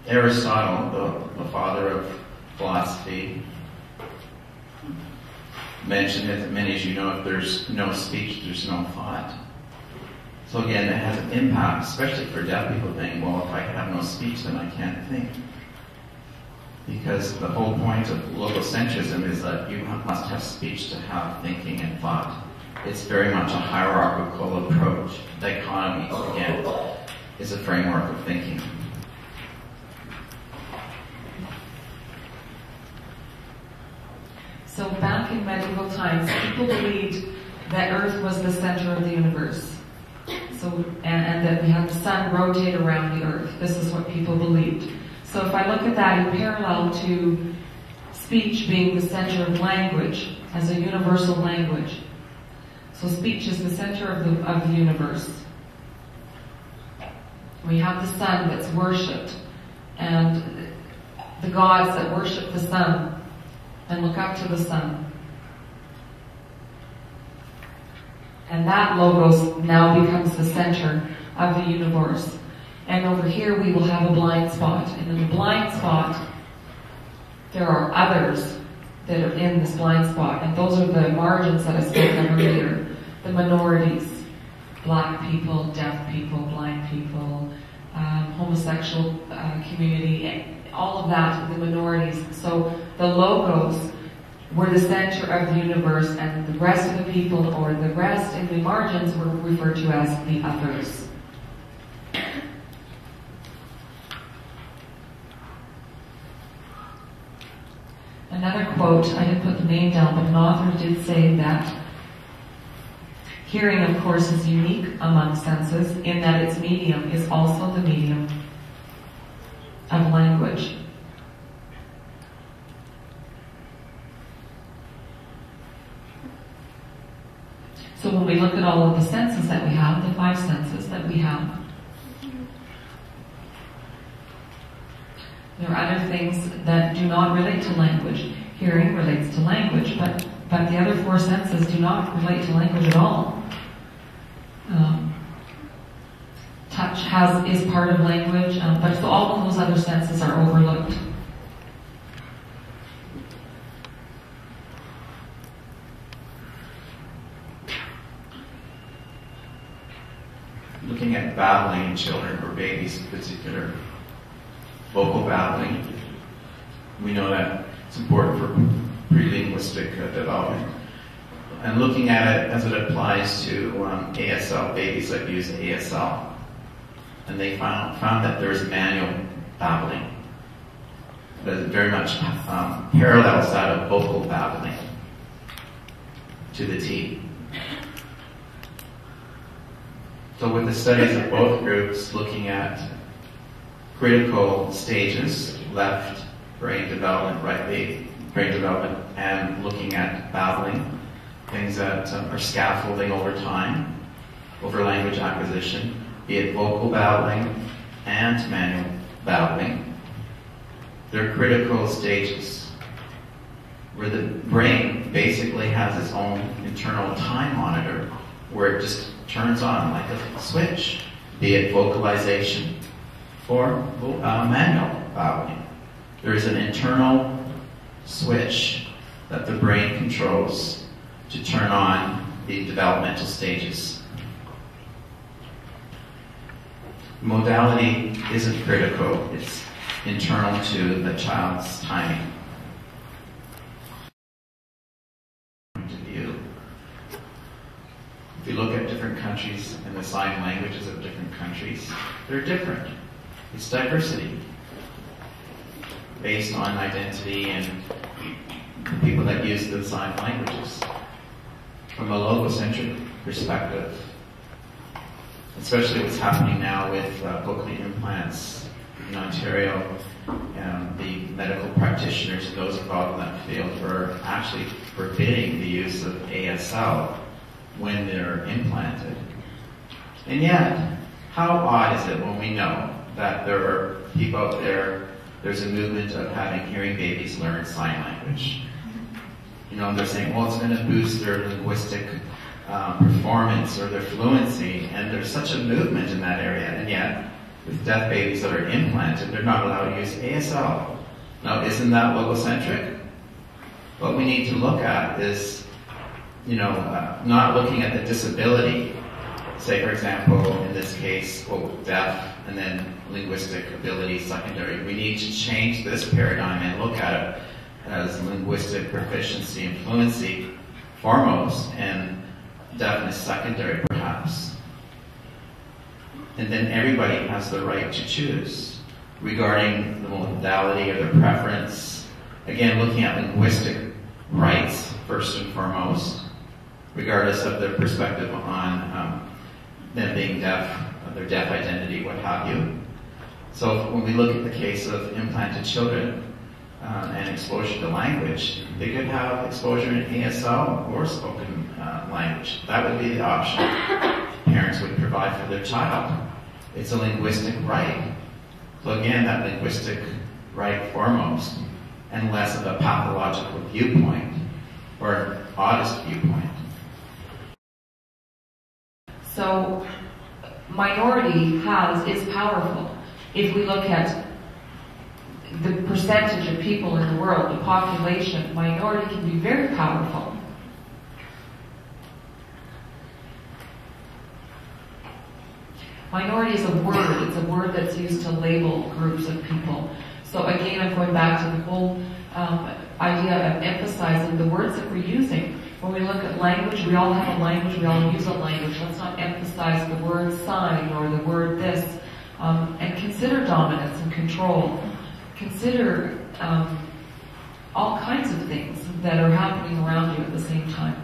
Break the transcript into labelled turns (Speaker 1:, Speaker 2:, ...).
Speaker 1: Aristotle, the father of philosophy, mentioned that many as you know, if there's no speech, there's no thought. So again, it has an impact, especially for deaf people thinking, well, if I have no speech, then I can't think. Because the whole point of logocentrism is that you must have speech to have thinking and thought. It's very much a hierarchical approach. Dichotomy, again, is a framework of thinking.
Speaker 2: So back in medieval times, people believed that Earth was the center of the universe. And that we had the sun rotate around the Earth. This is what people believed. So if I look at that in parallel to speech being the center of language as a universal language. So speech is the center of the universe. We have the sun that's worshipped, and the gods that worship the sun and look up to the sun. And that logos now becomes the center of the universe. And over here we will have a blind spot. And in the blind spot, there are others that are in this blind spot. And those are the margins that I spoke of earlier. The minorities, black people, deaf people, blind people, homosexual community, all of that, the minorities. So the logos were the center of the universe, and the rest of the people, or the rest in the margins, were referred to as the others. Another quote, I didn't put the name down, but an author did say that hearing, of course, is unique among senses in that its medium is also the medium of language. So when we look at all of the senses that we have, the 5 senses that we have, there are other things that do not relate to language. Hearing relates to language, but the other 4 senses do not relate to language at all. Touch is part of language, but all of those other senses are overlooked.
Speaker 1: Looking at babbling in children or babies in particular, vocal babbling, we know that it's important for pre-linguistic development. And looking at it as it applies to ASL, babies that use ASL. And they found that there's manual babbling that very much parallels that of vocal babbling to the T. So with the studies of both groups looking at critical stages, left brain development, right brain development, and looking at babbling, things that are scaffolding over time, over language acquisition, be it vocal babbling and manual babbling. They're critical stages where the brain basically has its own internal time monitor where it just turns on like a switch, be it vocalization or manual babbling. There is an internal switch that the brain controls to turn on the developmental stages. Modality isn't critical, it's internal to the child's timing. If you look at different countries and the sign languages of different countries, they're different. It's diversity based on identity and the people that use the sign languages. From a logocentric perspective, especially what's happening now with cochlear implants in Ontario, the medical practitioners and those involved in that field are actually forbidding the use of ASL when they're implanted. And yet, how odd is it when we know that there are people out there, there's a movement of having hearing babies learn sign language. You know, they're saying, well, it's going to boost their linguistic performance or their fluency, and there's such a movement in that area, and yet with deaf babies that are implanted, they're not allowed to use ASL. Now, isn't that logocentric? What we need to look at is, not looking at the disability. Say, for example, in this case, deaf and then linguistic ability secondary. We need to change this paradigm and look at it as linguistic proficiency and fluency foremost, and deafness secondary perhaps. And then everybody has the right to choose regarding the modality or their preference. Again, looking at linguistic rights first and foremost, regardless of their perspective on them being deaf, their deaf identity, what have you. So when we look at the case of implanted children and exposure to language, they could have exposure in ASL or spoken language. That would be the option parents would provide for their child. It's a linguistic right. So again, that linguistic right foremost, and less of a pathological viewpoint or an oddist viewpoint.
Speaker 2: So minority is powerful. If we look at the percentage of people in the world, the population, minority can be very powerful. Minority is a word. It's a word that's used to label groups of people. So again, I'm going back to the whole idea of emphasizing the words that we're using. When we look at language, we all have a language, we all use a language. Let's not emphasize the word sign or the word this. And consider dominance and control. Consider all kinds of things that are happening around you at the same time.